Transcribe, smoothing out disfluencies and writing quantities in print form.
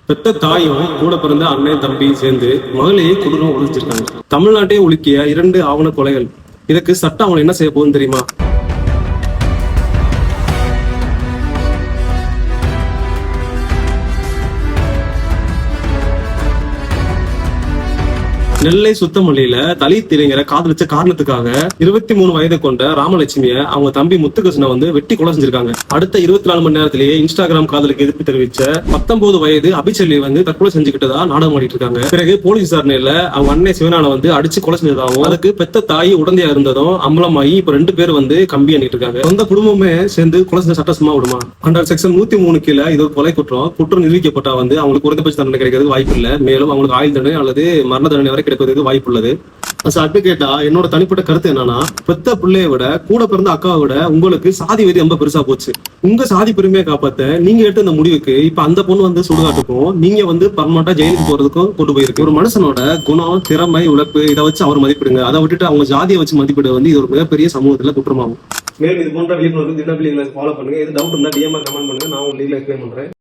பெத்த தாயும் கூட பிறந்த அண்ணன் தம்பி சேர்ந்து மகளையே கொடூரம் ஒழிச்சிருக்காங்க. தமிழ்நாட்டையே உலுக்கிய 2 ஆவண கொலைகள். இதுக்கு சட்டம் அவங்க என்ன செய்ய போகுதுன்னு தெரியுமா? நெல்லை சுத்தமல்லியில தலித் இளைஞரை காதலிச்ச காரணத்துக்காக 23 வயது கொண்ட ராமலட்சுமிய அவங்க தம்பி முத்துகிருஷ்ண வெட்டி கொலை செஞ்சிருக்காங்க. அடுத்த 24 மணி நேரத்திலேயே இன்ஸ்டாகிராம் காதலுக்கு எதிர்ப்பு தெரிவிச்ச 19 வயது அபிச்செல்வி தற்கொலை செஞ்சுக்கிட்டதா நாடகம் ஆடிட்டு இருக்காங்க. பிறகு போலீஸ் விசாரணையில அவங்க அண்ணன் சிவனான அடிச்சு கொலை செஞ்சதாகவும் அதுக்கு பெத்த தாய் உடந்தையா இருந்ததும் அம்பலமாயி இப்ப 2 பேர் கம்பி அணிட்டு இருக்காங்க. சொந்த குடும்பமே சேர்ந்து கொலை செஞ்ச சட்டம் சும்மா விடுமா? அண்டர் செக்ஷன் 103 கீழே இது ஒரு கொலை குற்றம் நிரூபிக்கப்பட்டா அவங்களுக்கு குறைந்தபட்ச தண்டனை கிடைக்கிறதுக்கு வாய்ப்பு இல்லை. மேலும் அவங்களுக்கு ஆயுள் தண்டனை அல்லது மரண தண்டனை வரை கிடைப்பதற்கு வாய்ப்பு உள்ளது. அட்வொகேட்டா என்னோட தனிப்பட்ட கருத்து என்னன்னா, பெத்த பிள்ளைய விட கூட பிறந்த அக்காவை விட உங்களுக்கு சாதி வெறி ரொம்ப பெருசா போச்சு. உங்க சாதி பெருமையை காப்பாத்த நீங்க எடுத்த இந்த முடிவுக்கு இப்ப அந்த பொண்ணு சுடுகாட்டுக்கும் நீங்க பர்மனண்டா ஜெயிலுக்கு போறதுக்கும் கொண்டு போயிருக்கு. ஒரு மனுஷனோட குணம், திறமை, உழைப்பு இதை வச்சு அவர் மதிப்பிடுங்க. அதை விட்டுட்டு அவங்க ஜாதியை வச்சு மதிப்பிட இது ஒரு மிகப்பெரிய சமூகத்துல குற்றமாகும். மேலும் இது போன்ற விழிப்புணர்வு தினப்பள்ளிகளை ஃபாலோ பண்ணுங்க. எது டவுட் இருந்தா DM கமெண்ட் பண்ணுங்க. நான் உங்களுக்கு எக்ஸ்பிளைன் பண்றேன்.